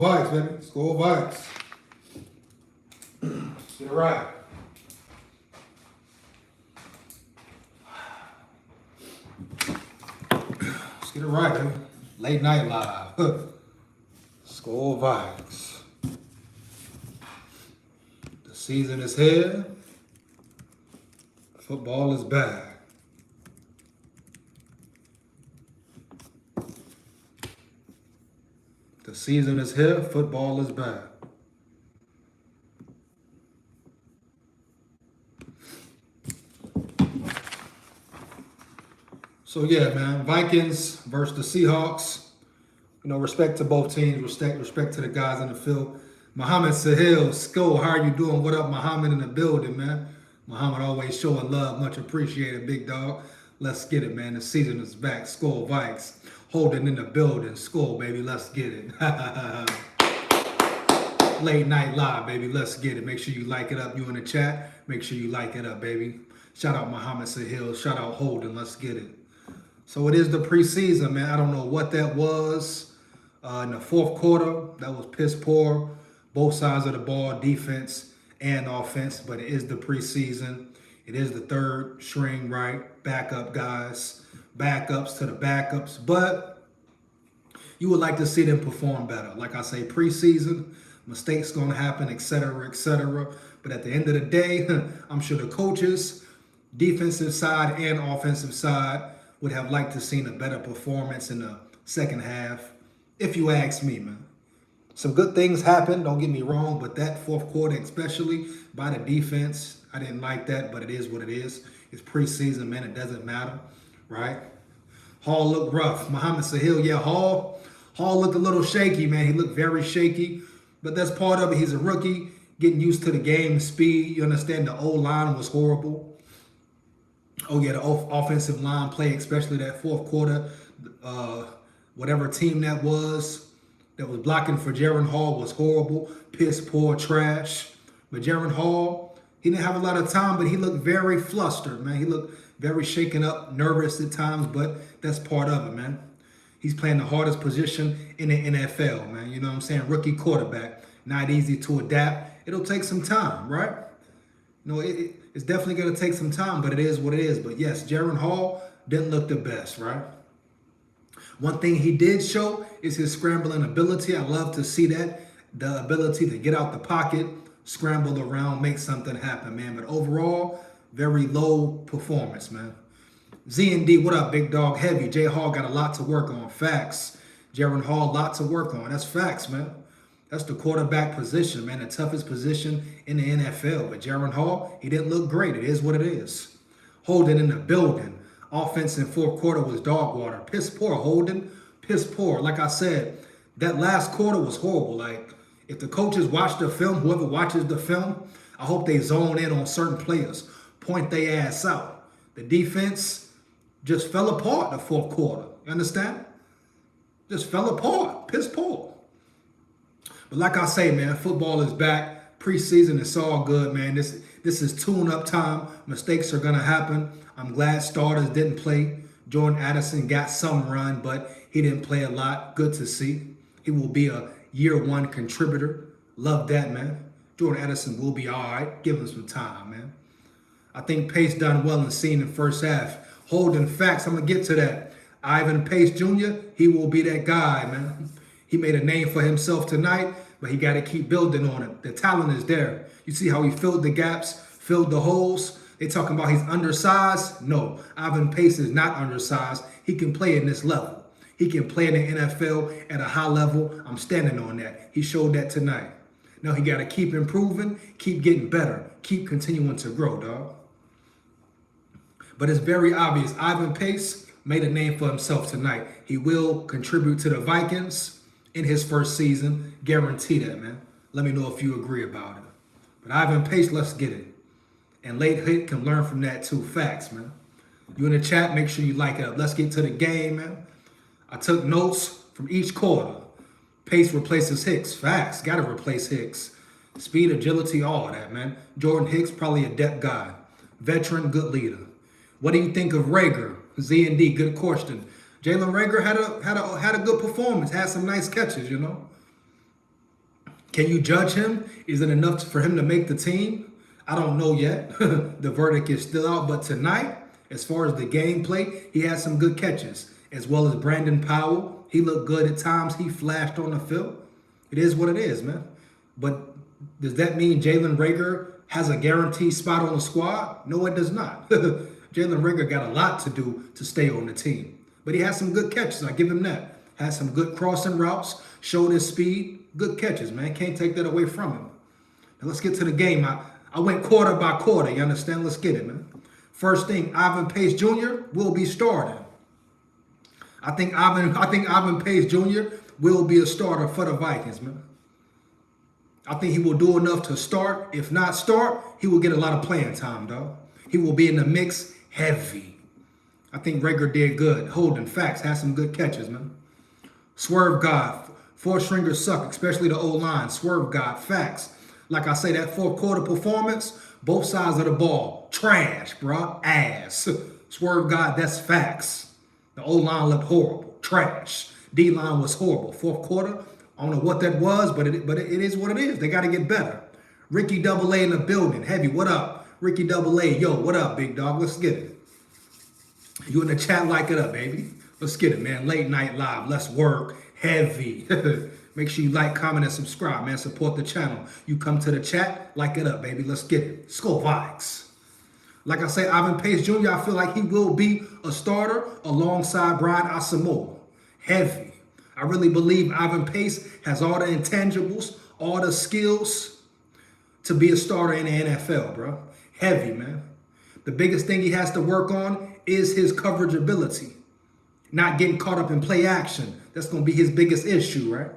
Vikes, baby. Let's go Vikes. Let's get it right. Let's get it right, baby. Late night live. Let's go Vikes. The season is here. Football is back. The season is here. Football is back. So yeah, man, Vikings versus the Seahawks. You know, respect to both teams. Respect to the guys in the field. Muhammad Sahil, Sko, how are you doing? What up, Muhammad in the building, man? Muhammad always showing love. Much appreciated, big dog. Let's get it, man. The season is back. Skol Vikes. Holding in the building. Skol, baby. Let's get it. Late night live, baby. Let's get it. Make sure you like it up. You in the chat. Make sure you like it up, baby. Shout out Muhammad Sahil. Shout out Holden. Let's get it. So it is the preseason, man. I don't know what that was in the fourth quarter. That was piss poor. Both sides of the ball, defense and offense. But it is the preseason. It is the third string, right? Backup guys. Backups to the backups. But you would like to see them perform better. Like I say, preseason, mistakes going to happen, etc., etc. But at the end of the day, I'm sure the coaches, defensive side and offensive side, would have liked to seen a better performance in the second half, if you ask me, man. Some good things happened, don't get me wrong, but that fourth quarter, especially by the defense, I didn't like that, but it is what it is. It's preseason, man. It doesn't matter, right? Hall looked rough. Muhammad Sahil, yeah, Hall looked a little shaky, man. He looked very shaky, but that's part of it. He's a rookie, getting used to the game, speed. You understand the O-line was horrible. Oh, yeah, the offensive line play, especially that fourth quarter, whatever team that was blocking for Jaron Hall was horrible, piss poor, trash. But Jaron Hall, he didn't have a lot of time, but he looked very flustered, man. He looked very shaken up, nervous at times, but that's part of it, man. He's playing the hardest position in the NFL, man. You know what I'm saying? Rookie quarterback, not easy to adapt. It'll take some time, right? You know, it's definitely going to take some time, but it is what it is. But yes, Jaron Hall didn't look the best, right? One thing he did show is his scrambling ability. I love to see that. The ability to get out the pocket, scramble around, make something happen, man. But overall, very low performance, man. Z&D, what up, big dog? Heavy. J Hall got a lot to work on. Facts. Jaron Hall, lot to work on. That's facts, man. That's the quarterback position, man, the toughest position in the NFL. But Jaron Hall, he didn't look great. It is what it is. Holden in the building. Offense in fourth quarter was dog water. Piss poor, Holden. Piss poor. Like I said, that last quarter was horrible. Like, if the coaches watch the film, whoever watches the film, I hope they zone in on certain players. Point their ass out. The defense just fell apart the fourth quarter. You understand? Just fell apart. Piss poor. But like I say, man, football is back. Preseason, it's all good, man. This is tune-up time. Mistakes are going to happen. I'm glad starters didn't play. Jordan Addison got some run, but he didn't play a lot. Good to see. He will be a year one contributor. Love that, man. Jordan Addison will be all right. Give him some time, man. I think Pace done well in seeing the first half. Holding facts, I'm going to get to that. Ivan Pace Jr., he will be that guy, man. He made a name for himself tonight, but he got to keep building on it. The talent is there. You see how he filled the gaps, filled the holes. They talking about he's undersized. No, Ivan Pace is not undersized. He can play in this level. He can play in the NFL at a high level. I'm standing on that. He showed that tonight. Now he got to keep improving, keep getting better, keep continuing to grow, dog. But it's very obvious. Ivan Pace made a name for himself tonight. He will contribute to the Vikings in his first season. Guarantee that, man. Let me know if you agree about it. But Ivan Pace, let's get it. And Late Hit can learn from that too. Facts, man. You in the chat, make sure you like it up. Let's get to the game, man. I took notes from each quarter. Pace replaces Hicks. Facts. Got to replace Hicks. Speed, agility, all of that, man. Jordan Hicks, probably a depth guy. Veteran, good leader. What do you think of Rager? Z&D, good question. Jalen Rager had a good performance, had some nice catches, you know. Can you judge him? Is it enough for him to make the team? I don't know yet. The verdict is still out. But tonight, as far as the gameplay, he had some good catches, as well as Brandon Powell. He looked good at times. He flashed on the field. It is what it is, man. But does that mean Jalen Reagor has a guaranteed spot on the squad? No, it does not. Jalen Reagor got a lot to do to stay on the team. But he has some good catches. I give him that. Has some good crossing routes, showed his speed. Good catches, man. Can't take that away from him. Now let's get to the game. I went quarter by quarter. You understand? Let's get it, man. First thing, Ivan Pace Jr. will be starting. I think Ivan Pace Jr. will be a starter for the Vikings, man. I think he will do enough to start. If not start, he will get a lot of playing time, dog. He will be in the mix heavy. I think Reagor did good. Holding facts, had some good catches, man. Swerve God. Four stringers suck, especially the O-line. Swerve God, facts. Like I say, that fourth quarter performance, both sides of the ball, trash, bro, ass. Swerve God, that's facts. The O-line looked horrible, trash. D-line was horrible. Fourth quarter, I don't know what that was, but it is what it is. They got to get better. Ricky Double A in the building. Heavy, what up? Ricky Double A, yo, what up, big dog? Let's get it. You in the chat, like it up, baby. Let's get it, man. Late night live. Let's work. Heavy. Make sure you like, comment, and subscribe, man. Support the channel. You come to the chat, like it up, baby. Let's get it. Skol Vikes. Like I say, Ivan Pace Jr., I feel like he will be a starter alongside Brian Asamoah. Heavy. I really believe Ivan Pace has all the intangibles, all the skills to be a starter in the NFL, bro. Heavy, man. The biggest thing he has to work on is his coverage ability. Not getting caught up in play action. That's going to be his biggest issue, right?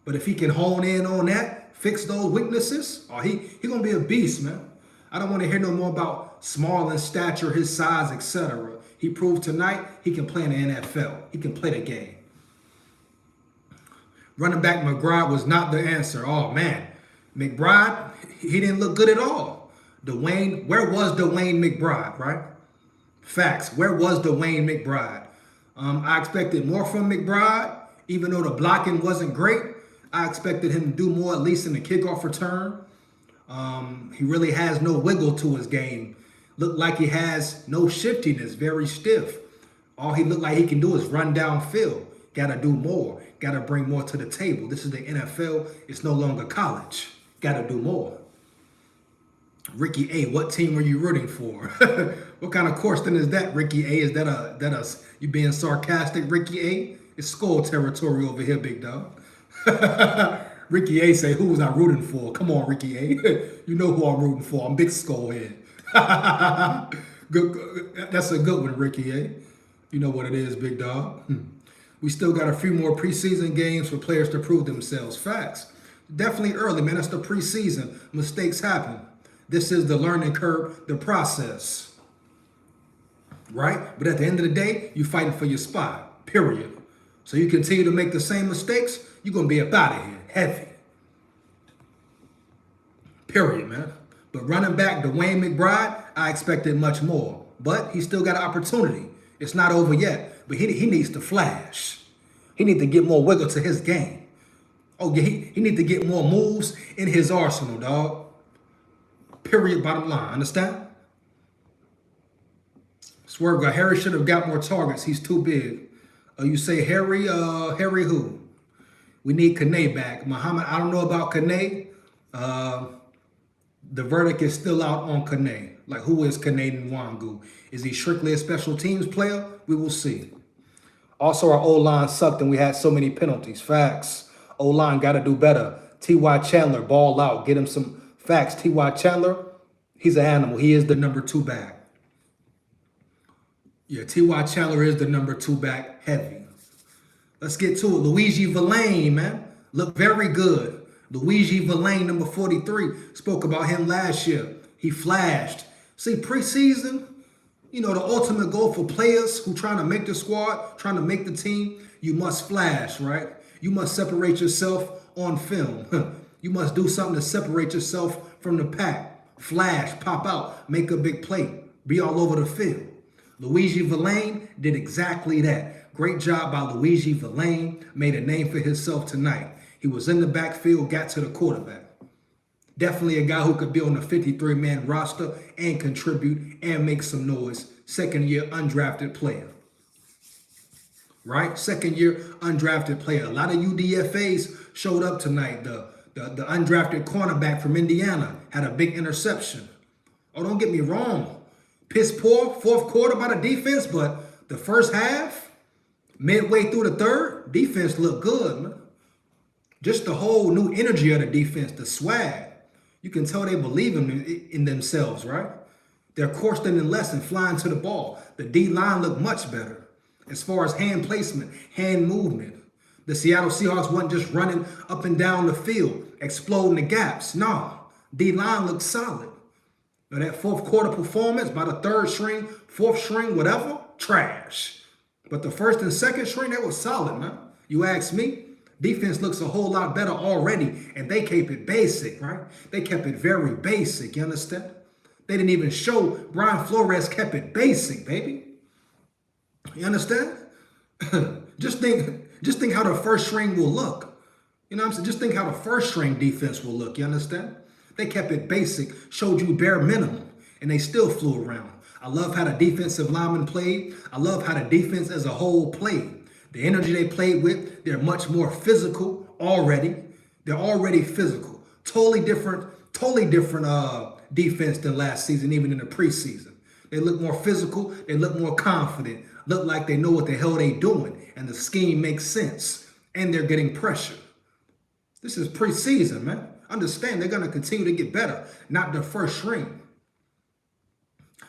But if he can hone in on that, fix those weaknesses, oh, he going to be a beast, man. I don't want to hear no more about small in stature, his size, etc. He proved tonight he can play in the NFL. He can play the game. Running back McBride was not the answer. Oh, man. McBride, he didn't look good at all. Where was Dwayne McBride, right? Facts. Where was Dwayne McBride? I expected more from McBride, even though the blocking wasn't great. I expected him to do more, at least in the kickoff return. He really has no wiggle to his game. Looked like he has no shiftiness, very stiff. All he looked like he can do is run downfield. Got to do more. Got to bring more to the table. This is the NFL. It's no longer college. Got to do more. Ricky A, what team are you rooting for? What kind of question is that, Ricky A? Is that you being sarcastic, Ricky A? It's SKOL territory over here, big dog. Ricky A say, who was I rooting for? Come on, Ricky A. You know who I'm rooting for. I'm big SKOL head. Good. That's a good one, Ricky A. You know what it is, big dog. We still got a few more preseason games for players to prove themselves. Facts. Definitely early, man. That's the preseason. Mistakes happen. This is the learning curve, the process. Right? But at the end of the day, you're fighting for your spot. Period. So you continue to make the same mistakes, you're going to be up out of here. Heavy. Period, man. But running back Dwayne McBride, I expected much more. But he still got an opportunity. It's not over yet. But he needs to flash. He needs to get more wiggle to his game. Oh, yeah, he needs to get more moves in his arsenal, dog. Period, bottom line. Understand? Swerve God, Harry should have got more targets. He's too big. You say Harry who? We need Kane back. Muhammad, I don't know about Kane. The verdict is still out on Kane. Like, who is Kane Nwangu? Is he strictly a special teams player? We will see. Also, our O-line sucked and we had so many penalties. Facts. O-line got to do better. T.Y. Chandler, ball out. Get him some facts. T.Y. Chandler, he's an animal. He is the number 2 back. Yeah, T.Y. Chandler is the number 2 back. Heavy. Let's get to it. Luigi Villain, man. Look very good. Luigi Villain, number 43. Spoke about him last year. He flashed. See, preseason, you know, the ultimate goal for players who trying to make the squad, trying to make the team, you must flash, right? You must separate yourself on film. You must do something to separate yourself from the pack. Flash, pop out, make a big play, be all over the field. Luigi Villain did exactly that. Great job by Luigi Villain. Made a name for himself tonight. He was in the backfield, got to the quarterback. Definitely a guy who could be on the 53-man roster and contribute and make some noise. Second-year undrafted player. Right? Second-year undrafted player. A lot of UDFAs showed up tonight. The undrafted cornerback from Indiana had a big interception. Oh, don't get me wrong. Piss poor fourth quarter by the defense, but the first half, midway through the third, defense looked good, man. Just the whole new energy of the defense, the swag. You can tell they believe in themselves, right? They're coursed in less and flying to the ball. The D-line looked much better as far as hand placement, hand movement. The Seattle Seahawks wasn't just running up and down the field, exploding the gaps. No, D-line looked solid. But that fourth quarter performance by the third string, fourth string, whatever, trash. But the first and second string, that was solid, man. You ask me? Defense looks a whole lot better already, and they kept it basic, right? They kept it very basic, you understand? They didn't even show Brian Flores kept it basic, baby. You understand? Just think how the first string will look. You know what I'm saying? Just think how the first string defense will look, you understand? They kept it basic, showed you bare minimum, and they still flew around. I love how the defensive linemen played. I love how the defense as a whole played. The energy they played with, they're much more physical already. They're already physical. Totally different defense than last season, even in the preseason. They look more physical. They look more confident. Look like they know what the hell they're doing. And the scheme makes sense. And they're getting pressure. This is preseason, man. Understand, they're going to continue to get better. Not the first string.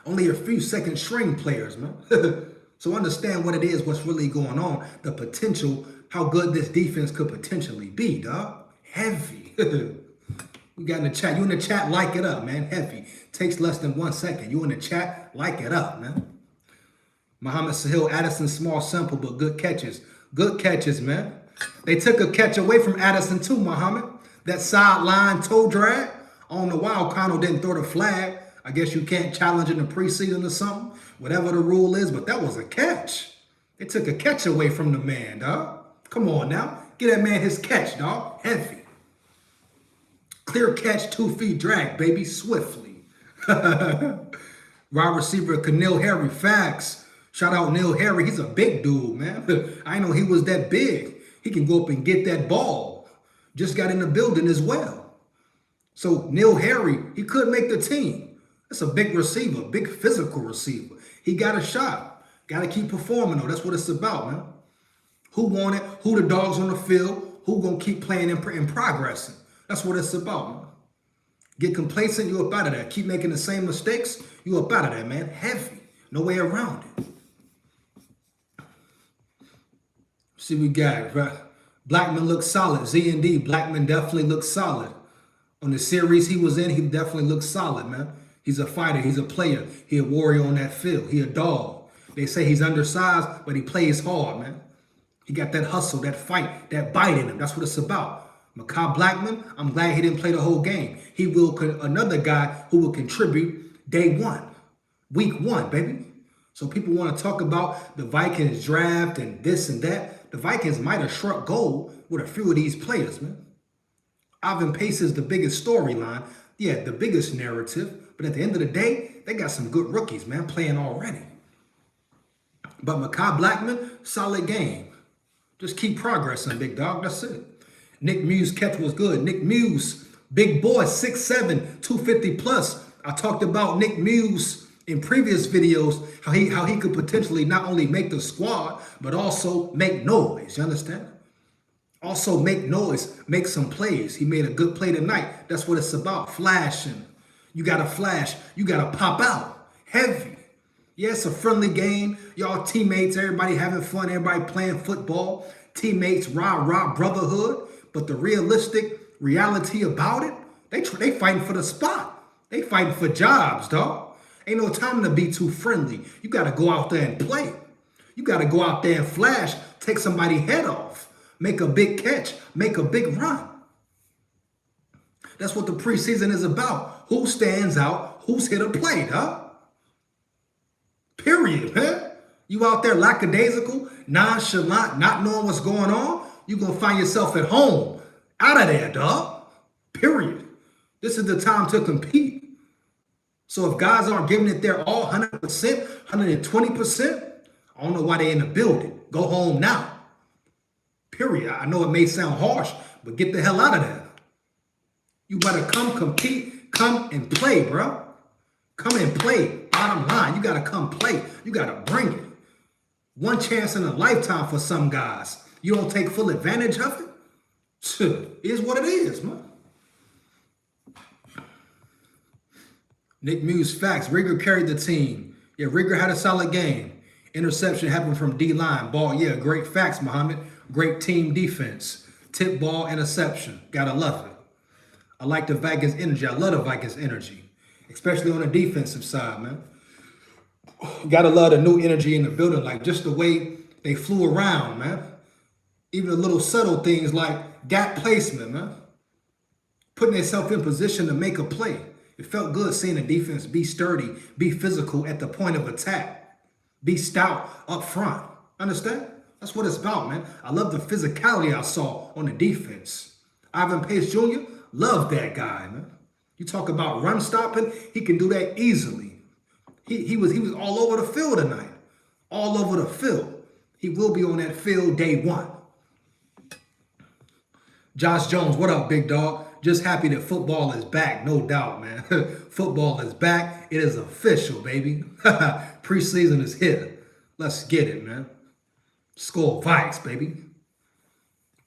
Only a few second string players, man. So understand what it is, what's really going on, the potential, how good this defense could potentially be, dog. Heavy. We got in the chat. You in the chat, like it up, man. Heavy. Takes less than 1 second. You in the chat, like it up, man. Muhammad Sahil, Addison, small sample, but good catches. Good catches, man. They took a catch away from Addison too, Muhammad. That sideline toe drag. I don't know why O'Connell didn't throw the flag. I guess you can't challenge in the preseason or something. Whatever the rule is, but that was a catch. They took a catch away from the man, dog. Come on now. Get that man his catch, dog. Heavy. Clear catch, 2 feet drag, baby, swiftly. Wide receiver, N'Keal Harry, facts. Shout out N'Keal Harry. He's a big dude, man. I know he was that big. He can go up and get that ball. Just got in the building as well. So N'Keal Harry, he could make the team. That's a big receiver, big physical receiver. He got a shot. Got to keep performing, though. That's what it's about, man. Who want it? Who the dogs on the field? Who going to keep playing and progressing? That's what it's about, man. Get complacent, you up out of that. Keep making the same mistakes, you up out of that, man. Heavy. No way around it. See, we got it, right? Blackman looks solid. Z&D, Blackman definitely looks solid. On the series he was in, he definitely looks solid, man. He's a fighter. He's a player. He a warrior on that field. He a dog. They say he's undersized, but he plays hard, man. He got that hustle, that fight, that bite in him. That's what it's about. Mekhi Blackman, I'm glad he didn't play the whole game. He will, another guy who will contribute day one, week one, baby. So people want to talk about the Vikings draft and this and that. The Vikings might have struck gold with a few of these players, man. Ivan Pace is the biggest storyline. Yeah, the biggest narrative. But at the end of the day, they got some good rookies, man, playing already. But Mekhi Blackman, solid game. Just keep progressing, big dog. That's it. Nick Muse catch was good. Nick Muse, big boy, 6'7", 250 plus. I talked about Nick Muse in previous videos, how he could potentially not only make the squad, but also make noise. You understand? Also make noise, make some plays. He made a good play tonight. That's what it's about, flashing. You got to flash. You got to pop out. Heavy. Yeah, it's a friendly game. Y'all teammates, everybody having fun, everybody playing football. Teammates, rah, brotherhood. But the realistic reality about it, they fighting for the spot. They fighting for jobs, dog. Ain't no time to be too friendly. You got to go out there and play. You got to go out there and flash, take somebody's head off, make a big catch, make a big run. That's what the preseason is about. Who stands out? Who's hit a play, huh? Period, huh? You out there lackadaisical, nonchalant, not knowing what's going on, you're going to find yourself at home Out of there, dog. Period. This is the time to compete. So if guys aren't giving it their all 100%, 120%, I don't know why they're in the building. Go home now. Period. I know it may sound harsh, but get the hell out of there. You better come compete, come and play, bro. Come and play. Bottom line, you got to come play. You got to bring it. One chance in a lifetime for some guys. You don't take full advantage of it? It is what it is, man. Nick Muse, facts. Rigger carried the team. Yeah, Rigger had a solid game. Interception happened from D-line. Ball, yeah, great facts, Muhammad. Great team defense. Tip ball, interception. Gotta love it. I like the Vikings energy. I love the Vikings energy. Especially on the defensive side, man. Gotta love the new energy in the building. Like just the way they flew around, man. Even the little subtle things like gap placement, man. Putting themselves in position to make a play. It felt good seeing the defense be sturdy, be physical at the point of attack, be stout up front. Understand? That's what it's about, man. I love the physicality I saw on the defense. Ivan Pace Jr., love that guy, man. You talk about run stopping, he can do that easily. He was all over the field tonight. All over the field. He will be on that field day one. Josh Jones, what up, big dog? Just happy that football is back, no doubt, man. Football is back. It is official, baby. Preseason is here. Let's get it, man. Skol Vikes, baby.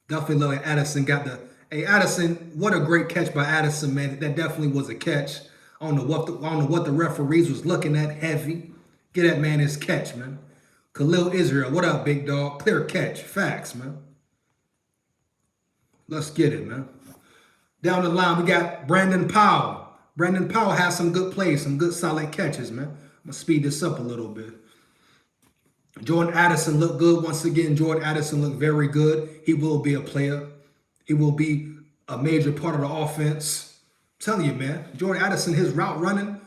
Definitely love Addison got the... Hey, Addison, what a great catch by Addison, man. That definitely was a catch. I don't know what the referees was looking at. Heavy. Get that man his catch, man. Khalil Israel, what up, big dog? Clear catch. Facts, man. Let's get it, man. Down the line, we got Brandon Powell. Brandon Powell has some good plays, some good solid catches, man. I'm going to speed this up a little bit. Jordan Addison looked good. Once again, Jordan Addison looked very good. He will be a player. He will be a major part of the offense. I'm telling you, man. Jordan Addison, his route running,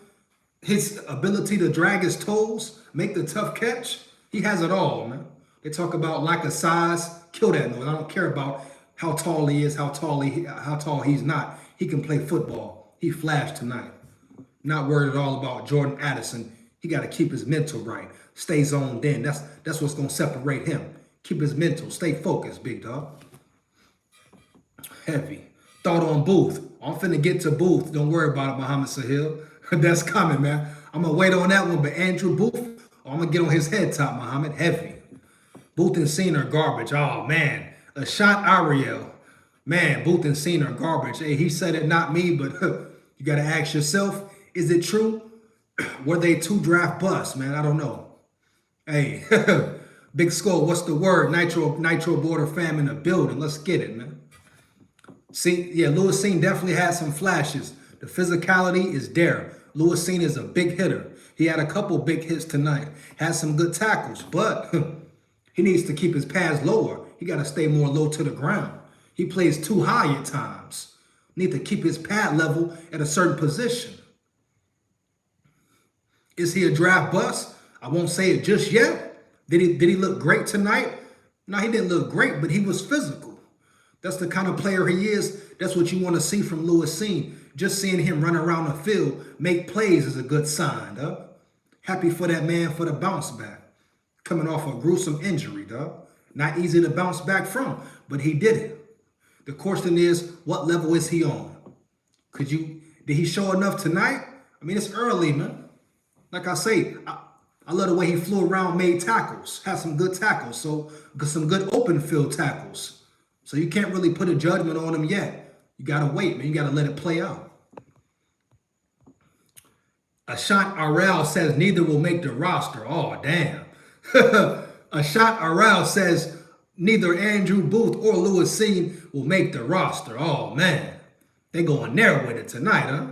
his ability to drag his toes, make the tough catch, he has it all, man. They talk about lack of size. Kill that noise. I don't care about how tall he is, how tall he's not. He can play football. He flashed tonight. Not worried at all about Jordan Addison. He got to keep his mental right. Stay zoned in. That's what's going to separate him. Keep his mental. Stay focused, big dog. Heavy. Thought on Booth. I'm finna get to Booth. Don't worry about it, Muhammad Sahil. That's coming, man. I'm going to wait on that one. But Andrew Booth, I'm going to get on his head top, Muhammad. Heavy. Booth and Cena are garbage. Oh, man. Ashant Ariel. Man, Booth and Cena are garbage. Hey, he said it, not me, but you got to ask yourself, is it true? Were they 2 draft busts, man? I don't know. Hey, Big Skull, what's the word? Nitro Border fam in the building. Let's get it, man. See, yeah, Lewis Cine definitely has some flashes. The physicality is there. Lewis Cine is a big hitter. He had a couple big hits tonight. Has some good tackles, but he needs to keep his pads lower. He got to stay more low to the ground. He plays too high at times. Need to keep his pad level at a certain position. Is he a draft bust? I won't say it just yet. Did he look great tonight? No, he didn't look great, but he was physical. That's the kind of player he is. That's what you want to see from Lewis Cine. Just seeing him run around the field, make plays is a good sign, dog. Happy for that man for the bounce back. Coming off a gruesome injury, dog. Not easy to bounce back from, but he did it. The question is, what level is he on? Did he show enough tonight? I mean, it's early, man. Like I say, I love the way he flew around, made tackles, had some good tackles, so some good open field tackles. So you can't really put a judgment on him yet. You got to wait, man. You got to let it play out. Ashant Arel says neither will make the roster. Oh, damn. Ashant Arel says neither Andrew Booth or Lewis Cine will make the roster. Oh, man. They going there with it tonight, huh?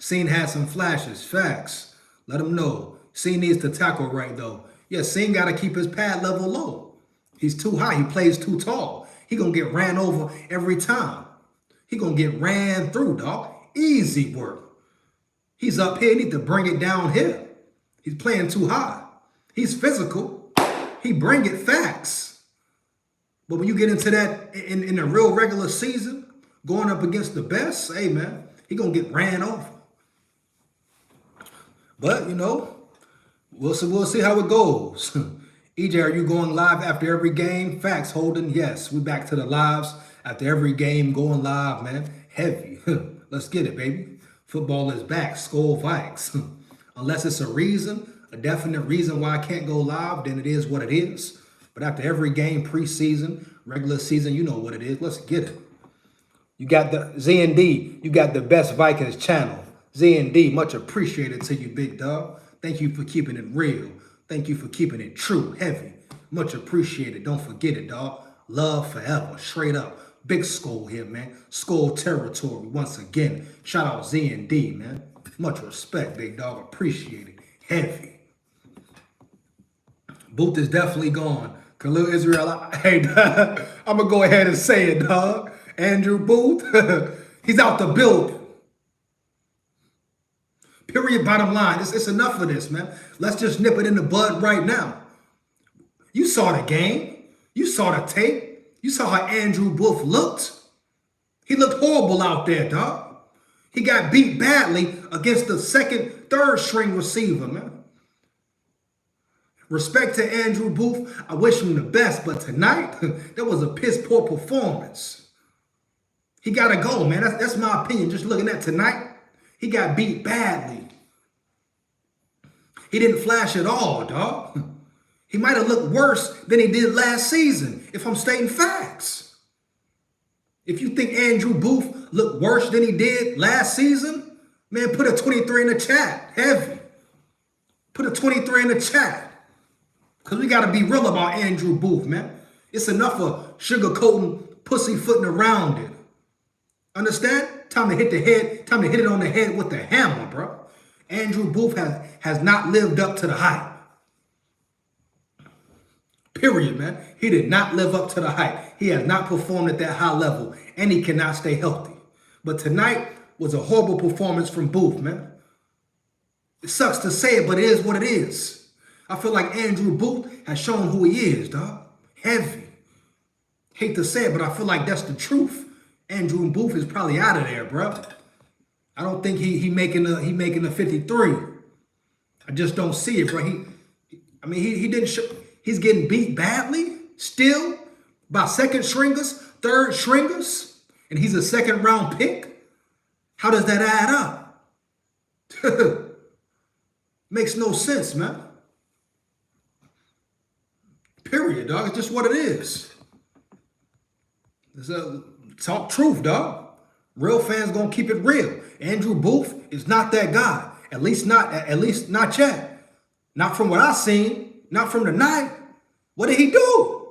Cine had some flashes. Facts. Let him know. Cine needs to tackle right, though. Yeah, Cine got to keep his pad level low. He's too high. He plays too tall. He going to get ran over every time. He going to get ran through, dog. Easy work. He's up here. He need to bring it down here. He's playing too high. He's physical. He bring it facts. But when you get into that in a real regular season, going up against the best, hey man, he gonna get ran off. But we'll see how it goes. EJ, are you going live after every game? Facts, Holden. Yes, we back to the lives after every game, going live, man. Heavy. Let's get it, baby. Football is back. SKOL Vikes. Unless it's a definite reason why I can't go live, then it is what it is. But after every game, preseason, regular season, you know what it is. Let's get it. You got the Z&D. You got the best Vikings channel. Z&D, much appreciated to you, big dog. Thank you for keeping it real. Thank you for keeping it true, heavy. Much appreciated. Don't forget it, dog. Love forever, straight up. Big SKOL here, man. SKOL territory once again. Shout out Z&D, man. Much respect, big dog. Appreciate it. Heavy. Booth is definitely gone. Khalil Israel, hey, dog, I'm going to go ahead and say it, dog. Andrew Booth, he's out the building. Period, bottom line. It's enough of this, man. Let's just nip it in the bud right now. You saw the game. You saw the tape. You saw how Andrew Booth looked. He looked horrible out there, dog. He got beat badly against the second, third string receiver, man. Respect to Andrew Booth. I wish him the best, but tonight, that was a piss poor performance. He got to go, man. That's my opinion. Just looking at tonight, he got beat badly. He didn't flash at all, dog. He might have looked worse than he did last season, if I'm stating facts. If you think Andrew Booth looked worse than he did last season, man, put a 23 in the chat. Heavy. Put a 23 in the chat. Because we got to be real about Andrew Booth, man. It's enough of sugarcoating, pussyfooting around it. Understand? Time to hit the head. Time to hit it on the head with the hammer, bro. Andrew Booth has not lived up to the hype. Period, man. He did not live up to the hype. He has not performed at that high level, and he cannot stay healthy. But tonight was a horrible performance from Booth, man. It sucks to say it, but it is what it is. I feel like Andrew Booth has shown who he is, dog. Heavy. Hate to say it, but I feel like that's the truth. Andrew Booth is probably out of there, bro. I don't think he making a 53. I just don't see it, bro. He didn't show. He's getting beat badly still by second stringers, third stringers, and he's a second round pick. How does that add up? Makes no sense, man. Period, dog. It's just what it is. Talk truth, dog. Real fans gonna keep it real. Andrew Booth is not that guy. At least not yet. Not from what I seen. Not from tonight. What did he do?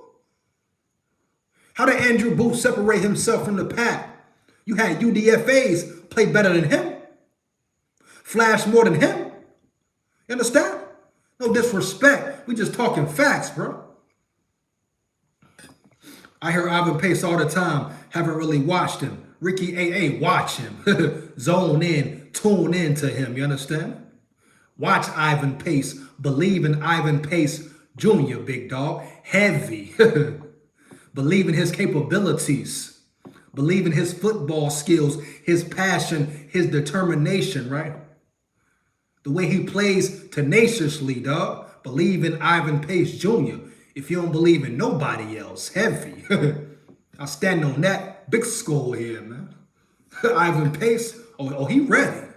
How did Andrew Booth separate himself from the pack? You had UDFAs play better than him. Flash more than him. You understand? No disrespect. We just talking facts, bro. I hear Ivan Pace all the time. Haven't really watched him. Ricky AA, watch him. Zone in, tune in to him. You understand? Watch Ivan Pace. Believe in Ivan Pace Jr., big dog. Heavy. Believe in his capabilities. Believe in his football skills, his passion, his determination, right? The way he plays tenaciously, dog. Believe in Ivan Pace Jr. If you don't believe in nobody else, heavy. I stand on that. Big SKOL here, man. Ivan Pace, oh, he ready.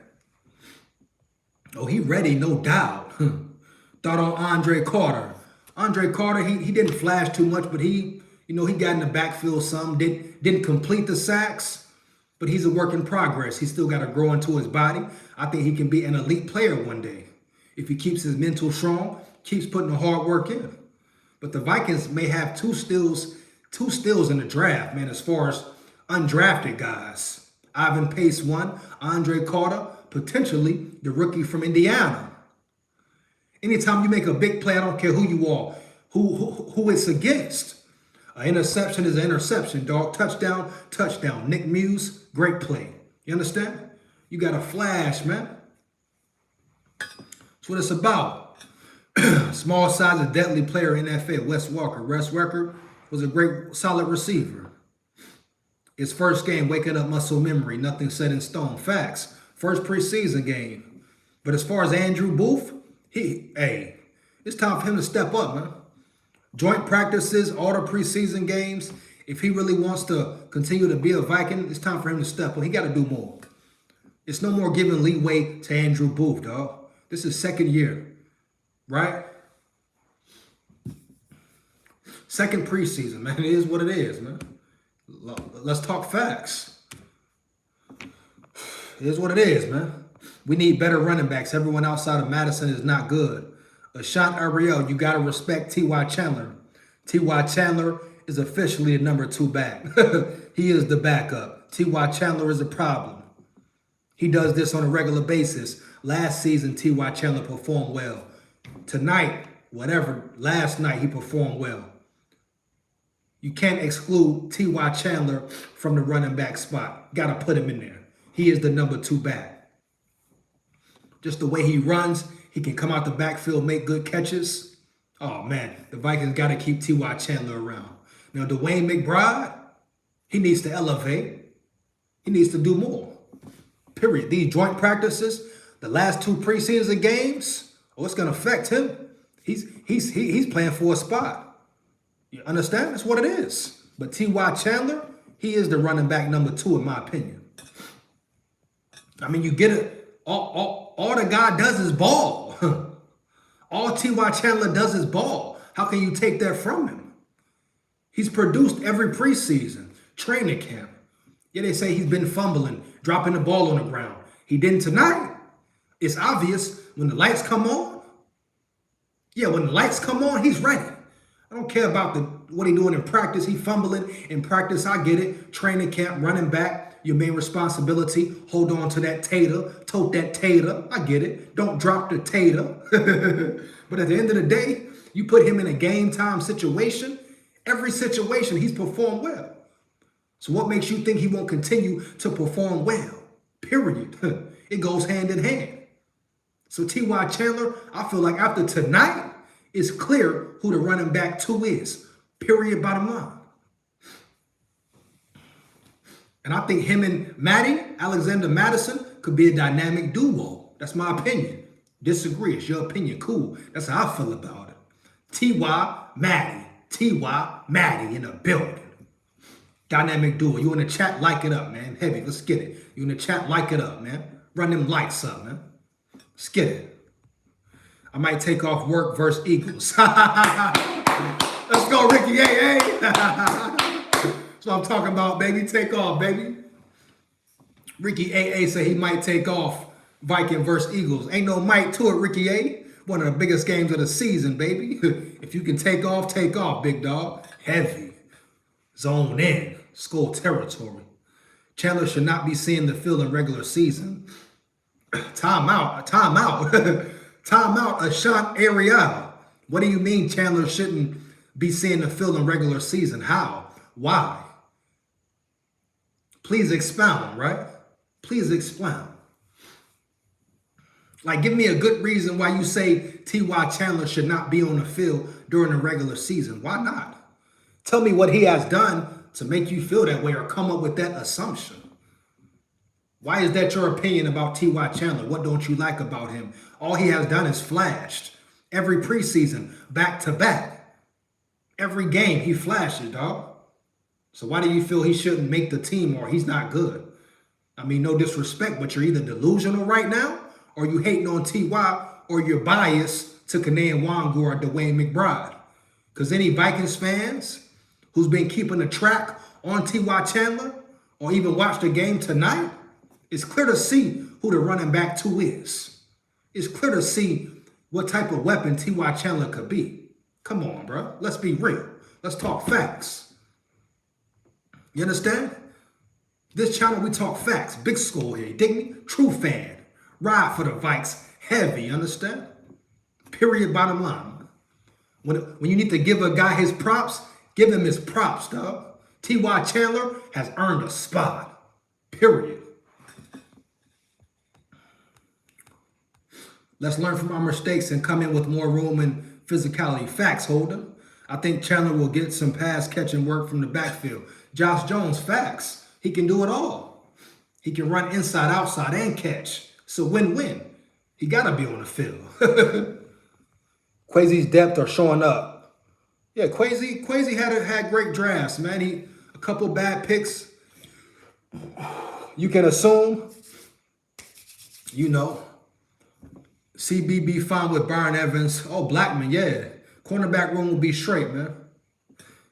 Oh, he ready, no doubt. Thought on Andre Carter. Andre Carter, he didn't flash too much, but he got in the backfield some. Didn't complete the sacks, but he's a work in progress. He's still got to grow into his body. I think he can be an elite player one day if he keeps his mental strong, keeps putting the hard work in. But the Vikings may have two steals in the draft, man, as far as undrafted guys. Ivan Pace one, Andre Carter, potentially the rookie from Indiana. Anytime you make a big play, I don't care who you are, who it's against. An interception is an interception, dog. Touchdown, touchdown. Nick Muse, great play. You understand? You got a flash, man. That's what it's about. Small size, a deadly player in NFL. Wes Walker. Was a great, solid receiver. His first game, waking up muscle memory, nothing set in stone. Facts. First preseason game. But as far as Andrew Booth, it's time for him to step up, man. Joint practices, all the preseason games. If he really wants to continue to be a Viking, it's time for him to step up. He got to do more. It's no more giving leeway to Andrew Booth, dog. This is second year, right? Second preseason, man. It is what it is, man. Let's talk facts. It is what it is, man. We need better running backs. Everyone outside of Madison is not good. Ashant Ariel, you got to respect T.Y. Chandler. T.Y. Chandler is officially the number 2 back. He is the backup. T.Y. Chandler is a problem. He does this on a regular basis. Last season, T.Y. Chandler performed well. Tonight, last night he performed well. You can't exclude T.Y. Chandler from the running back spot. Got to put him in there. He is the number 2 back. Just the way he runs, he can come out the backfield, make good catches. Oh, man, the Vikings got to keep T.Y. Chandler around. Now, Dwayne McBride, he needs to elevate. He needs to do more. Period. These joint practices, the last 2 preseason games, it's going to affect him. He's playing for a spot. You understand? That's what it is. But T.Y. Chandler, he is the running back number 2, in my opinion. I mean, you get it. All the guy does is ball. All T.Y. Chandler does is ball. How can you take that from him? He's produced every preseason, training camp. Yeah, they say he's been fumbling, dropping the ball on the ground. He didn't tonight. It's obvious when the lights come on. Yeah, when the lights come on, he's ready. I don't care about what he's doing in practice. He fumbling in practice. I get it. Training camp, running back, your main responsibility. Hold on to that tater. Tote that tater. I get it. Don't drop the tater. But at the end of the day, you put him in a game time situation. Every situation, he's performed well. So what makes you think he won't continue to perform well? Period. It goes hand in hand. So T.Y. Chandler, I feel like after tonight, it's clear who the running back 2 is. Period, bottom line. And I think him and Alexander Madison, could be a dynamic duo. That's my opinion. Disagree. It's your opinion. Cool. That's how I feel about it. T.Y. Matty in the building. Dynamic duo. You in the chat, like it up, man. Heavy, let's get it. You in the chat, like it up, man. Run them lights up, man. Let's get it. I might take off work versus Eagles. Let's go, Ricky. Hey. That's what I'm talking about, baby. Take off, baby. Ricky A.A. said he might take off Viking versus Eagles. Ain't no might to it, Ricky A. One of the biggest games of the season, baby. If you can take off, big dog. Heavy. Zone in. Skull territory. Chandler should not be seeing the field in regular season. Timeout. Timeout, Ashant Ariel. What do you mean Chandler shouldn't be seeing the field in regular season? How? Why? Please expound, right? Please expound. Like, give me a good reason why you say T.Y. Chandler should not be on the field during the regular season. Why not? Tell me what he has done to make you feel that way or come up with that assumption. Why is that your opinion about T.Y. Chandler? What don't you like about him? All he has done is flashed. Every preseason, back to back. Every game he flashes, dog. So why do you feel he shouldn't make the team or he's not good? I mean, no disrespect, but you're either delusional right now or you hating on T.Y. or you're biased to Kanae Nwangu or Dwayne McBride. Because any Vikings fans who's been keeping a track on T.Y. Chandler or even watched the game tonight, it's clear to see who the running back 2 is. It's clear to see what type of weapon T.Y. Chandler could be. Come on, bro. Let's be real. Let's talk facts. You understand? This channel, we talk facts. Big score here. You dig me? True fan. Ride for the Vikes. Heavy, you understand? Period, bottom line. When you need to give a guy his props, give him his props, dog. T.Y. Chandler has earned a spot. Period. Let's learn from our mistakes and come in with more room and physicality. Facts, Holden. I think Chandler will get some pass catching work from the backfield. Josh Jones, facts. He can do it all. He can run inside, outside, and catch. It's a win-win. He got to be on the field. Quasi's depth are showing up. Yeah, Quasi had great drafts, man. A couple bad picks. You can assume, CB fine with Byron Evans. Oh, Blackman, yeah. Cornerback room will be straight, man.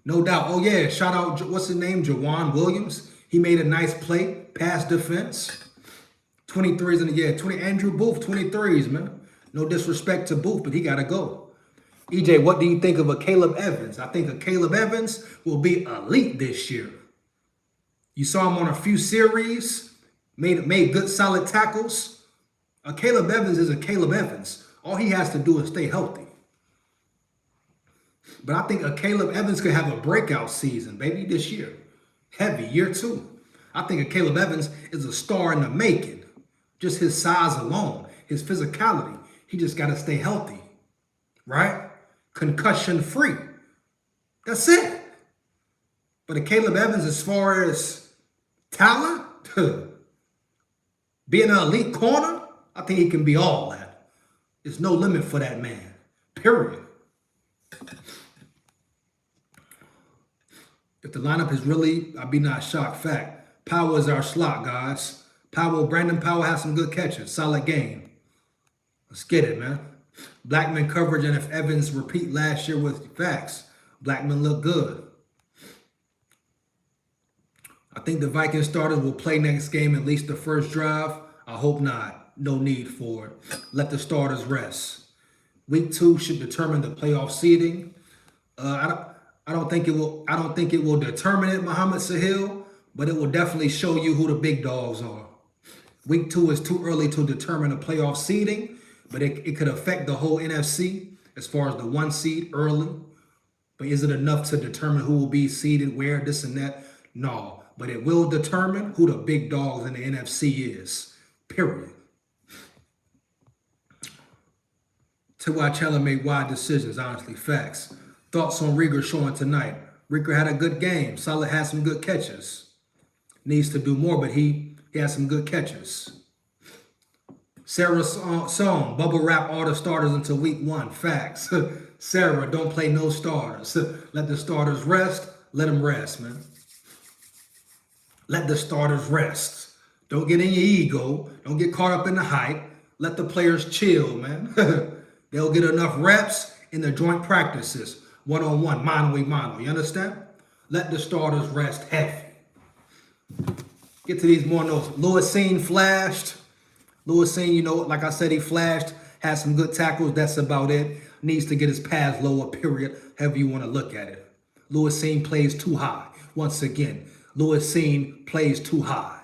No doubt. Oh, yeah, shout out, what's his name? Jawan Williams. He made a nice play, pass defense. 23s in the year. 20. Andrew Booth, 23s, man. No disrespect to Booth, but he got to go. EJ, what do you think of a Caleb Evans? I think a Caleb Evans will be elite this year. You saw him on a few series, made good solid tackles. A Caleb Evans is a Caleb Evans. All he has to do is stay healthy. But I think a Caleb Evans could have a breakout season, baby, this year. Heavy, year 2. I think a Caleb Evans is a star in the making. Just his size alone, his physicality. He just got to stay healthy, right? Concussion free. That's it. But a Caleb Evans, as far as talent, being an elite corner, I think he can be all that. There's no limit for that man, period. If the lineup is really, I'd be not shocked. Fact. Powell is our slot, guys. Brandon Powell has some good catches. Solid game. Let's get it, man. Blackman coverage, and if Evans repeat last year with facts, Blackman looked good. I think the Vikings starters will play next game, at least the first drive. I hope not. No need for it. Let the starters rest. Week 2 should determine the playoff seeding. I don't think it will determine it, Muhammad Sahil, but it will definitely show you who the big dogs are. Week 2 is too early to determine the playoff seeding, but it could affect the whole NFC as far as the 1 seed early. But is it enough to determine who will be seeded where, this and that? No, but it will determine who the big dogs in the NFC is, period. T.Y. Chandler made wide decisions, honestly, facts. Thoughts on Rieger showing tonight. Rieger had a good game. Solid had some good catches. Needs to do more, but he had some good catches. Sarah's song, bubble wrap all the starters until week 1. Facts. Sarah, don't play no starters. Let the starters rest. Let them rest, man. Let the starters rest. Don't get in your ego. Don't get caught up in the hype. Let the players chill, man. They'll get enough reps in the joint practices. One-on-one, mano-a-mano. You understand? Let the starters rest heavy. Get to these more notes. Lewisine flashed. Lewisine, like I said, he flashed. Had some good tackles. That's about it. Needs to get his pads lower, period. However you want to look at it. Lewisine plays too high. Once again, Lewisine plays too high.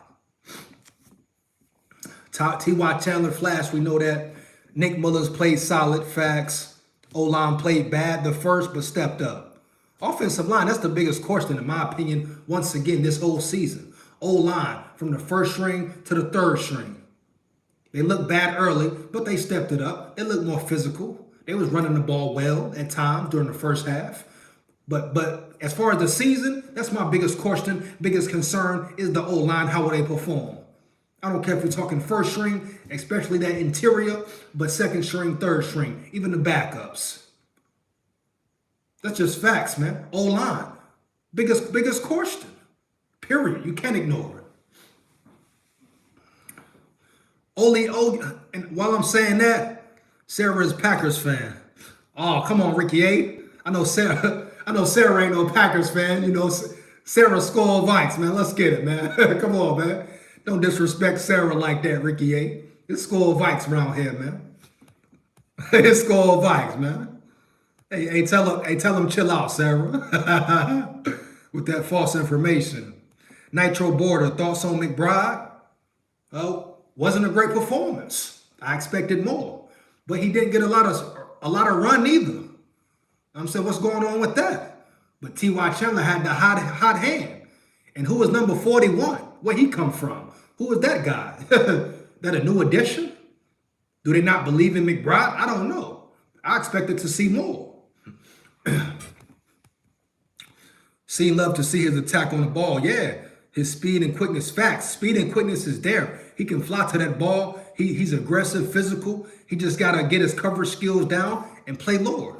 T.Y. Chandler flashed. We know that. Nick Muller's played solid. Facts. O-line played bad the first, but stepped up. Offensive line, that's the biggest question, in my opinion, once again, this whole season. O-line, from the first string to the third string. They looked bad early, but they stepped it up. They looked more physical. They was running the ball well at times during the first half. But as far as the season, that's my biggest question, biggest concern is the O-line. How will they perform? I don't care if you're talking first string, especially that interior, but second string, third string, even the backups. That's just facts, man. O-line. Biggest question. Period. You can't ignore it. And while I'm saying that, Sarah is a Packers fan. Oh, come on, Ricky A. I know Sarah ain't no Packers fan. Sarah SKOL Vikes, man. Let's get it, man. Come on, man. Don't disrespect Sarah like that, Ricky A. It's SKOL Vikes around here, man. It's SKOL Vikes, man. Hey, tell him chill out, Sarah. With that false information. Nitro Border, thoughts on McBride? Well, wasn't a great performance. I expected more. But he didn't get a lot of run either. I'm saying, what's going on with that? But T.Y. Chandler had the hot hand. And who was number 41? Where'd he come from? Who was that guy? That a new addition? Do they not believe in McBride? I don't know. I expected to see more. Seen love to see his attack on the ball. Yeah, his speed and quickness. Facts. Speed and quickness is there. He can fly to that ball. He's aggressive, physical. He just got to get his coverage skills down and play lower.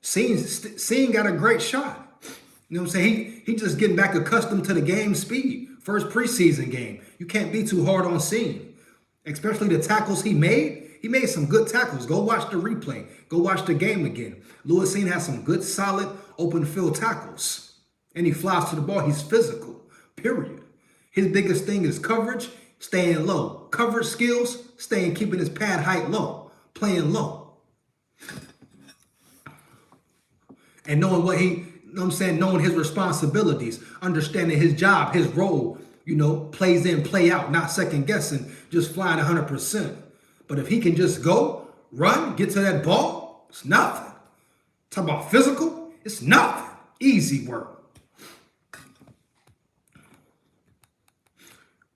Seen got a great shot. You know what I'm saying? He just getting back accustomed to the game speed. First preseason game. You can't be too hard on Seen. Especially the tackles he made. He made some good tackles. Go watch the replay. Go watch the game again. Lewis Seen has some good, solid, open field tackles. And he flies to the ball. He's physical, period. His biggest thing is coverage, staying low. Coverage skills, keeping his pad height low, playing low. And knowing what knowing his responsibilities, understanding his job, his role, plays in, play out, not second guessing, just flying 100%. But if he can just go, run, get to that ball, it's nothing. Talk about physical, it's nothing. Easy work.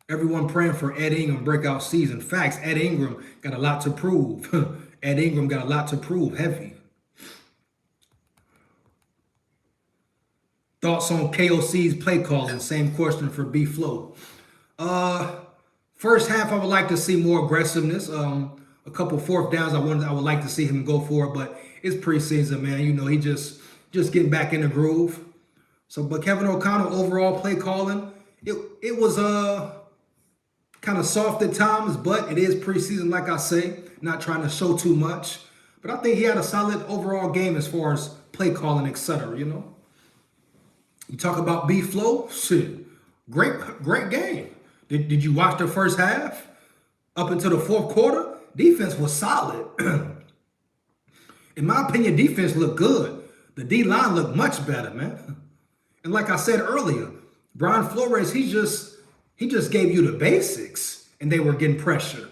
Everyone praying for Ed Ingram breakout season. Facts, Ed Ingram got a lot to prove. Ed Ingram got a lot to prove, heavy. Thoughts on KOC's play calling? Same question for B-Flow. First half, I would like to see more aggressiveness. A couple fourth downs, I would like to see him go for it, but it's preseason, man. He just getting back in the groove. So, but Kevin O'Connell overall play calling, it was kind of soft at times, but it is preseason, like I say. Not trying to show too much, but I think he had a solid overall game as far as play calling, etc. You talk about B-Flow, shit, great game. Did you watch the first half? Up until the fourth quarter, defense was solid. In my opinion, defense looked good. The D-line looked much better, man. And like I said earlier, Brian Flores, he just gave you the basics, and they were getting pressure.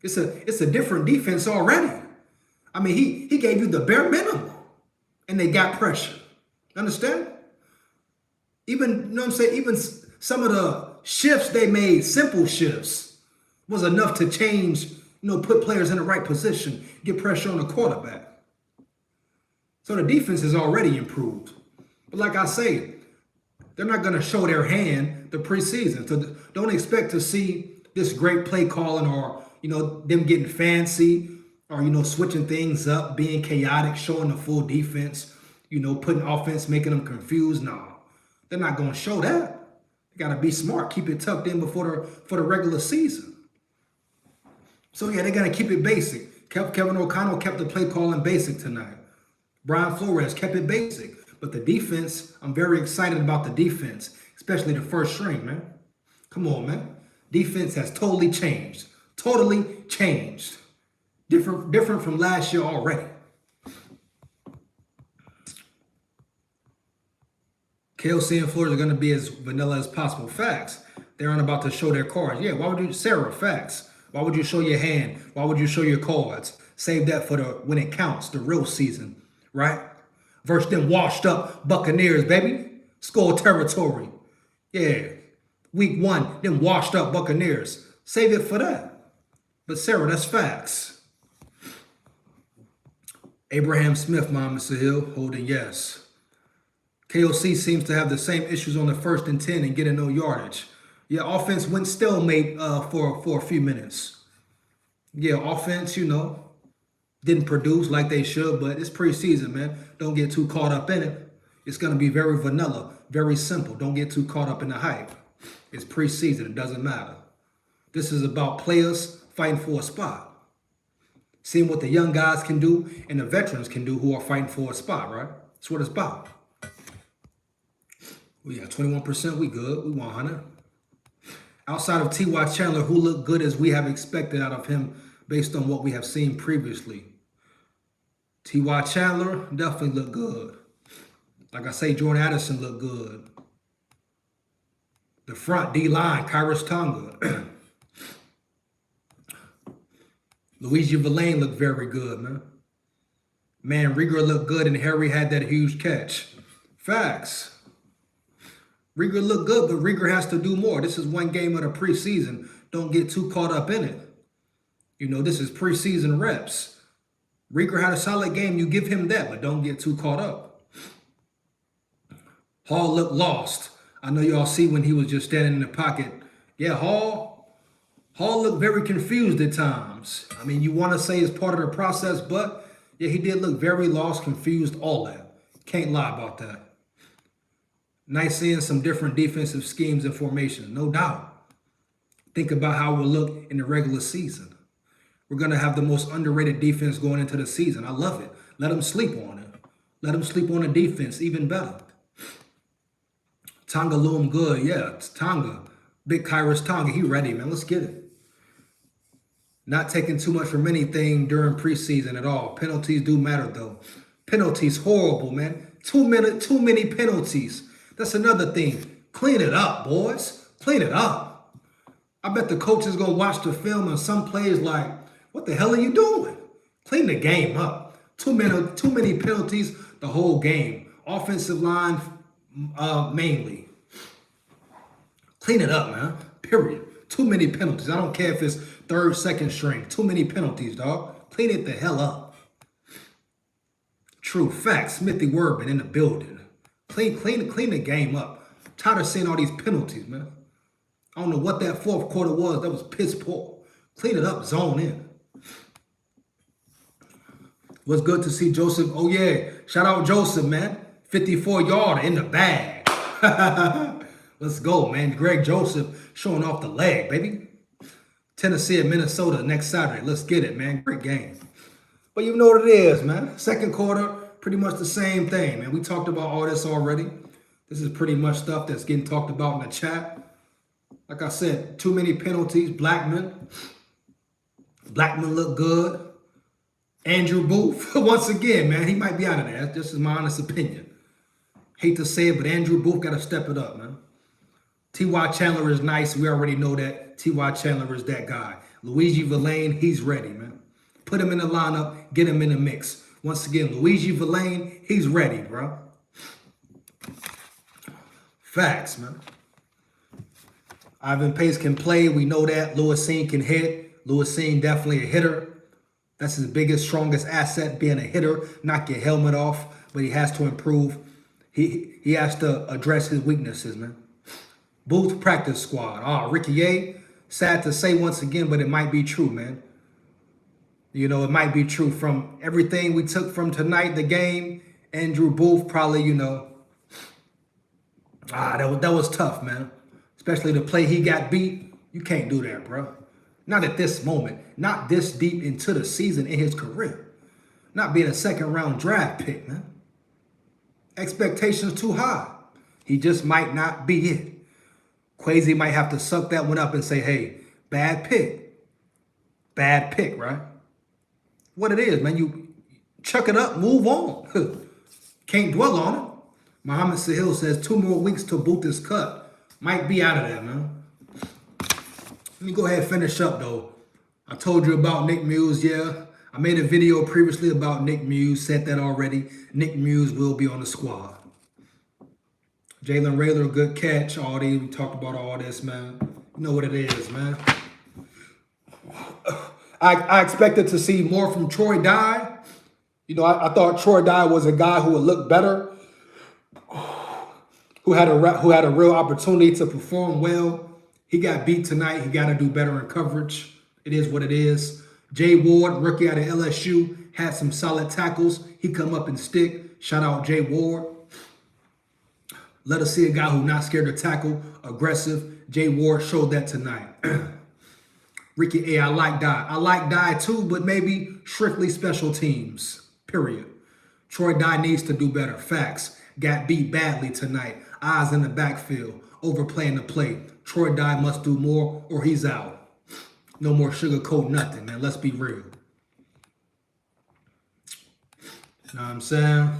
It's a different defense already. I mean, he gave you the bare minimum, and they got pressure. Understand? Even some of the shifts they made, simple shifts, was enough to change, put players in the right position, get pressure on the quarterback. So the defense is already improved. But like I say, they're not going to show their hand the preseason. So don't expect to see this great play calling or, them getting fancy or, switching things up, being chaotic, showing the full defense, putting offense, making them confused. No. They're not going to show that. They got to be smart. Keep it tucked in for the regular season. So, yeah, they're going to keep it basic. Kevin O'Connell kept the play calling basic tonight. Brian Flores kept it basic. But the defense, I'm very excited about the defense, especially the first string, man. Come on, man. Defense has totally changed. Totally changed. Different from last year already. KOC and Flores are going to be as vanilla as possible. Facts. They aren't about to show their cards. Yeah, why would you, Sarah, facts. Why would you show your hand? Why would you show your cards? Save that for when it counts, the real season, right? Versus them washed up Buccaneers, baby. Skull territory. Yeah. Week 1, them washed up Buccaneers. Save it for that. But Sarah, that's facts. Abraham Smith, Mama Sahil, holding yes. KOC seems to have the same issues on the 1st and 10 and getting no yardage. Yeah, offense went stalemate for a few minutes. Yeah, offense, didn't produce like they should, but it's preseason, man. Don't get too caught up in it. It's going to be very vanilla, very simple. Don't get too caught up in the hype. It's preseason. It doesn't matter. This is about players fighting for a spot. Seeing what the young guys can do and the veterans can do who are fighting for a spot, right? That's what it's about. We got 21%. We good. We 100. Outside of T.Y. Chandler, who looked good as we have expected out of him based on what we have seen previously. T.Y. Chandler definitely looked good. Like I say, Jordan Addison looked good. The front D-line, Kyrus Tonga. Luigi Villain looked very good, man. Man, Rieger looked good and Harry had that huge catch. Facts. Rieger looked good, but Rieger has to do more. This is one game of the preseason. Don't get too caught up in it. This is preseason reps. Rieger had a solid game. You give him that, but don't get too caught up. Hall looked lost. I know y'all see when he was just standing in the pocket. Yeah, Hall looked very confused at times. I mean, you want to say it's part of the process, but yeah, he did look very lost, confused, all that. Can't lie about that. Nice seeing some different defensive schemes and formations, no doubt. Think about how we'll look in the regular season. We're going to have the most underrated defense going into the season. I love it. Let them sleep on it. Let them sleep on the defense, even better. Tonga loom good. Yeah, it's Tonga. Big Kyrus Tonga. He ready, man. Let's get it. Not taking too much from anything during preseason at all. Penalties do matter, though. Penalties, horrible, man. Too many penalties. That's another thing. Clean it up, boys. Clean it up. I bet the coach is going to watch the film and some players like, what the hell are you doing? Clean the game up. Too many penalties the whole game. Offensive line mainly. Clean it up, man. Period. Too many penalties. I don't care if it's third, second string. Too many penalties, dog. Clean it the hell up. True facts. Smithy Wordman in the building. Clean the game up. I'm tired of seeing all these penalties, man. I don't know what that fourth quarter was. That was piss poor. Clean it up. Zone in. Was good to see Joseph. Oh, yeah. Shout out Joseph, man. 54-yarder in the bag. Let's go, man. Greg Joseph showing off the leg, baby. Tennessee and Minnesota next Saturday. Let's get it, man. Great game. But you know what it is, man. Second quarter, pretty much the same thing, man. We talked about all this already. This is pretty much stuff that's getting talked about in the chat. Like I said, too many penalties. Blackman looked good. Andrew Booth, once again, man, he might be out of there. This is my honest opinion. Hate to say it, but Andrew Booth got to step it up, man. T.Y. Chandler is nice. We already know that. T.Y. Chandler is that guy. Luigi Villain, he's ready, man. Put him in the lineup. Get him in the mix. Once again, Luigi Villain, he's ready, bro. Facts, man. Ivan Pace can play. We know that. Lewis Seen can hit. Lewis Seen definitely a hitter. That's his biggest, strongest asset, being a hitter. Knock your helmet off, but he has to improve. He has to address his weaknesses, man. Booth practice squad. Ricky A. Sad to say once again, but it might be true, man. You know, it might be true from everything we took from tonight, the game. Andrew Booth probably, you know. That was tough, man. Especially the play he got beat. You can't do that, bro. Not at this moment. Not this deep into the season in his career. Not being a second-round draft pick, man. Expectations too high. He just might not be it. Quasi might have to suck that one up and say, hey, bad pick. Bad pick, right? What it is, man. You chuck it up, move on. Can't dwell on it. Muhammad Sahil says 2 more weeks till Booth is cut. Might be out of there, man. Let me go ahead and finish up, though. I told you about Nick Muse, yeah. I made a video previously about Nick Muse, said that already. Nick Muse will be on the squad. Jalen Raylor, good catch. All these, we talked about all this, man. You know what it is, man. I expected to see more from Troy Dye. You know, I thought Troy Dye was a guy who would look better, who had a real opportunity to perform well. He got beat tonight. He got to do better in coverage. It is what it is. Jay Ward, rookie out of LSU, had some solid tackles. He come up and stick. Shout out Jay Ward. Let us see a guy who's not scared to tackle, aggressive. Jay Ward showed that tonight. Ricky A, I like Dye. I like Dye too, but maybe strictly special teams, period. Troy Dye needs to do better. Facts. Got beat badly tonight. Eyes in the backfield. Overplaying the play. Troy Dye must do more or he's out. No more sugarcoat nothing, man. Let's be real. Know what I'm saying?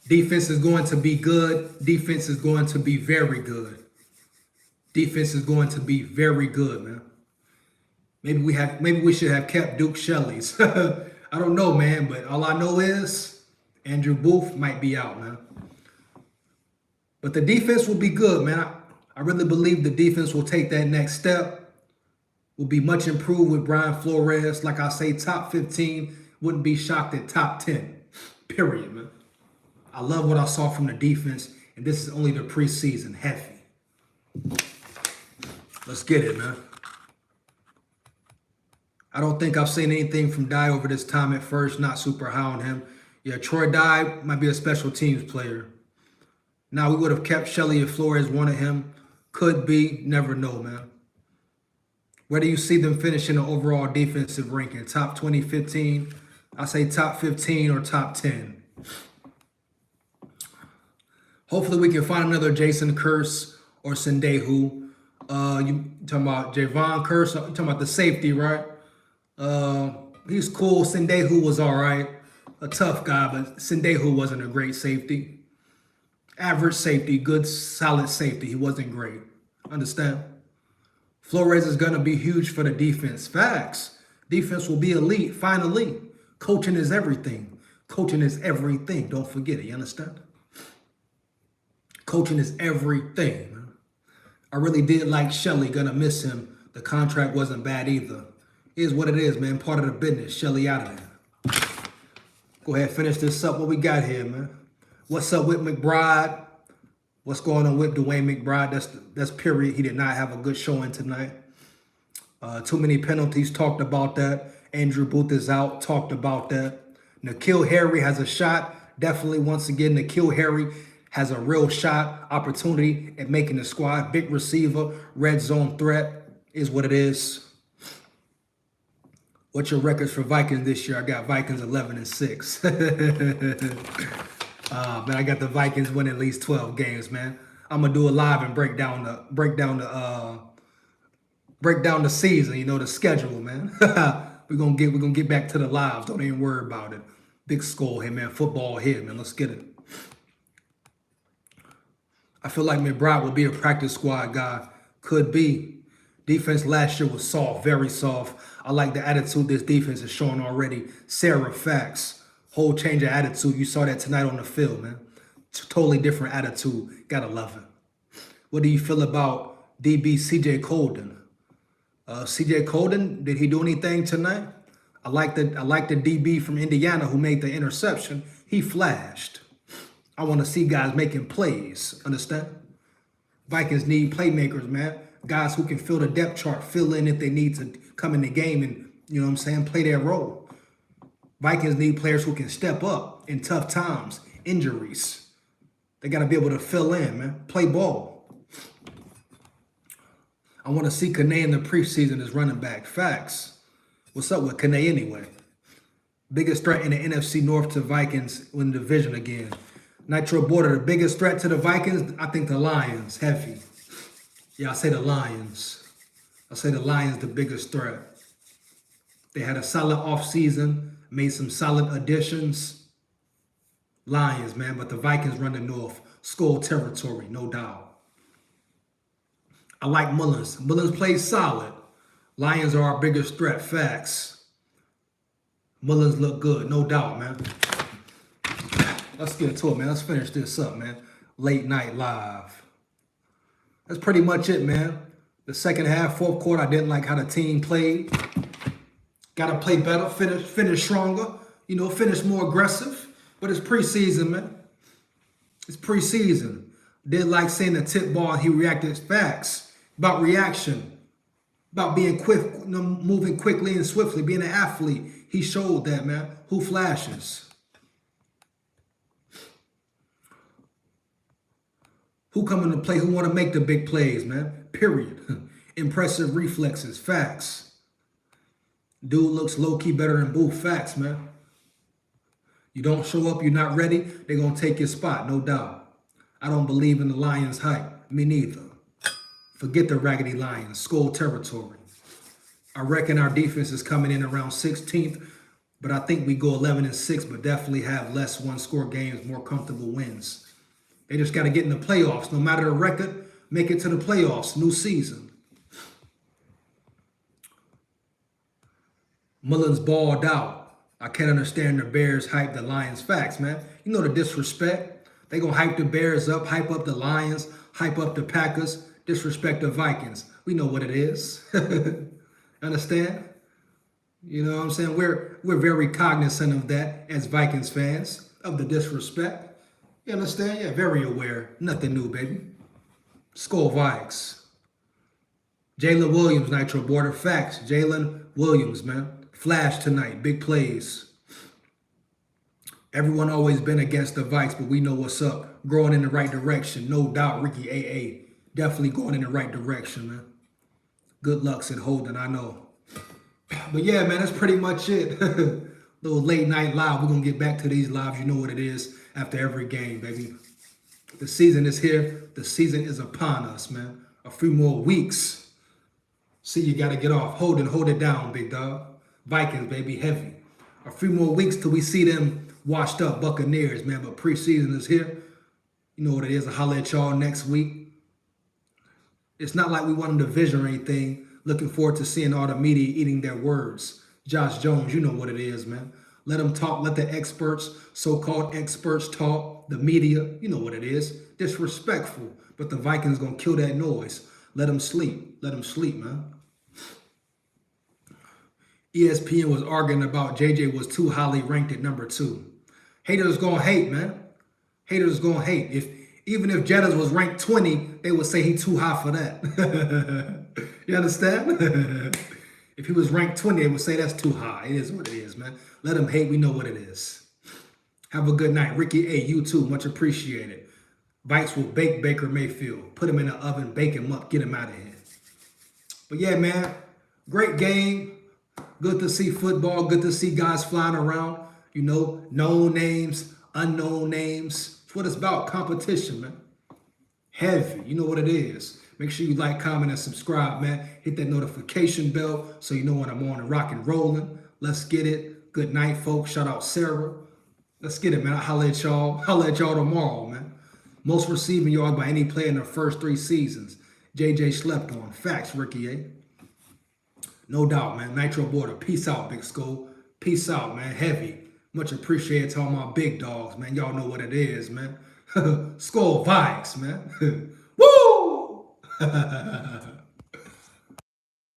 Defense is going to be good. Defense is going to be very good. Defense is going to be very good, man. Maybe we should have kept Duke Shelley's. I don't know, man, but all I know is Andrew Booth might be out, man. But the defense will be good, man. I really believe the defense will take that next step. Will be much improved with Brian Flores. Like I say, top 15. Wouldn't be shocked at top 10. Period, man. I love what I saw from the defense, And this is only the preseason. Heavy. Let's get it, man. I don't think I've seen anything from Dye over this time at first. Not super high on him. Yeah, Troy Dye might be a special teams player. Now, we would have kept Shelley if Flores wanted him. Could be. Never know, man. Where do you see them finishing the overall defensive ranking? Top 20, 15? I say top 15 or top 10. Hopefully we can find another Jason Curse or Sendehu. You talking about Javon Curse? You talking about the safety, right? He's cool. Sendehu was all right. A tough guy, but Sendehu wasn't a great safety. Average safety, good, solid safety. He wasn't great. Understand? Flores is going to be huge for the defense. Facts. Defense will be elite, finally. Coaching is everything. Coaching is everything. Don't forget it. You understand? Coaching is everything. Man. I really did like Shelley. Gonna miss him. The contract wasn't bad either. It is what it is, man. Part of the business. Shelley out of there. Go ahead, finish this up. What we got here, man? What's up with McBride? What's going on with Dwayne McBride? That's period. He did not have a good showing tonight. Too many penalties. Talked about that. Andrew Booth is out. Talked about that. N'Keal Harry has a shot. Definitely, once again, N'Keal Harry has a real shot, opportunity at making the squad. Big receiver, red zone threat is what it is. What's your records for Vikings this year? I got Vikings 11-6. Man, I got the Vikings winning at least 12 games, man. I'm gonna do a live and break down the season, you know, the schedule, man. we're gonna get back to the lives. Don't even worry about it. Big SKOL here, man. Football here, man. Let's get it. I feel like McBride will be a practice squad guy. Could be. Defense last year was soft, very soft. I like the attitude this defense is showing already. Sarah, facts. Whole change of attitude. You saw that tonight on the field, man. Totally different attitude. Gotta love it. What do you feel about DB CJ Colden? CJ Colden, did he do anything tonight? I like the DB from Indiana who made the interception. He flashed. I want to see guys making plays. Understand? Vikings need playmakers, man. Guys who can fill the depth chart, fill in if they need to come in the game and, you know what I'm saying, play their role. Vikings need players who can step up in tough times, injuries. They got to be able to fill in, man. Play ball. I want to see Kane in the preseason as running back. Facts. What's up with Kane anyway? Biggest threat in the NFC North to Vikings win the division again. Nitro Border, the biggest threat to the Vikings, I think the Lions, heavy. Yeah, I say the Lions. I say the Lions the biggest threat. They had a solid offseason, made some solid additions. Lions, man, but the Vikings run the North. SKOL territory, no doubt. I like Mullins. Mullins plays solid. Lions are our biggest threat, facts. Mullins look good, no doubt, man. Let's get to it, man. Let's finish this up, man. Late night live. That's pretty much it, man. The second half, fourth quarter, I didn't like how the team played. Got to play better, finish stronger, you know, finish more aggressive. But it's preseason, man. It's preseason. Didn't like seeing the tip ball and he reacted. Facts about reaction, about being quick, you know, moving quickly and swiftly, being an athlete. He showed that, man. Who flashes? Who come into play? Who want to make the big plays, man? Period. Impressive reflexes. Facts. Dude looks low-key better than Booth. Facts, man. You don't show up, you're not ready, they're going to take your spot, no doubt. I don't believe in the Lions hype. Me neither. Forget the Raggedy Lions. SKOL territory. I reckon our defense is coming in around 16th, but I think we go 11-6, but definitely have less one-score games, more comfortable wins. They just got to get in the playoffs. No matter the record, make it to the playoffs. New season. Mullins balled out. I can't understand the Bears hype the Lions. Facts, man. You know the disrespect. They going to hype the Bears up, hype up the Lions, hype up the Packers, disrespect the Vikings. We know what it is. Understand? You know what I'm saying? We're very cognizant of that as Vikings fans, of the disrespect. You understand? Yeah, very aware. Nothing new, baby. SKOL Vikes. Jalen Williams, Nitro Border. Facts. Jalen Williams, man. Flash tonight. Big plays. Everyone always been against the Vikes, but we know what's up. Growing in the right direction. No doubt, Ricky AA. Definitely going in the right direction, man. Good luck, said Holden, I know. But yeah, man, that's pretty much it. Little late night live. We're going to get back to these lives. You know what it is after every game, baby. The season is here. The season is upon us, man. A few more weeks. See, you got to get off. Hold it down, big dog. Vikings, baby, heavy. A few more weeks till we see them washed up Buccaneers, man. But preseason is here. You know what it is. I'll holler at y'all next week. It's not like we won a division or anything. Looking forward to seeing all the media eating their words. Josh Jones, you know what it is, man. Let them talk. Let the experts, so-called experts, talk. The media, you know what it is. Disrespectful. But the Vikings going to kill that noise. Let them sleep. Let them sleep, man. ESPN was arguing about JJ was too highly ranked at number 2. Haters going to hate, man. Haters going to hate. Even if Jettas was ranked 20, they would say he too high for that. You understand? If he was ranked 20, they would say that's too high. It is what it is, man. Let them hate. We know what it is. Have a good night. Ricky A, you too. Much appreciated. Vikes will bake Baker Mayfield. Put him in the oven, bake him up, get him out of here. But yeah, man, great game. Good to see football. Good to see guys flying around. You know, known names, unknown names. It's what it's about. Competition, man. Heavy. You know what it is. Make sure you like, comment, and subscribe, man. Hit that notification bell so you know when I'm on and rock and rolling. Let's get it. Good night, folks. Shout out Sarah. Let's get it, man. I'll holler at y'all. Holler at y'all tomorrow, man. Most receiving yards by any player in the first 3 seasons. JJ slept on. Facts, Ricky A. No doubt, man. Nitro Border. Peace out, Big Skull. Peace out, man. Heavy. Much appreciated to all my big dogs, man. Y'all know what it is, man. SKOL Vikes, man. Woo!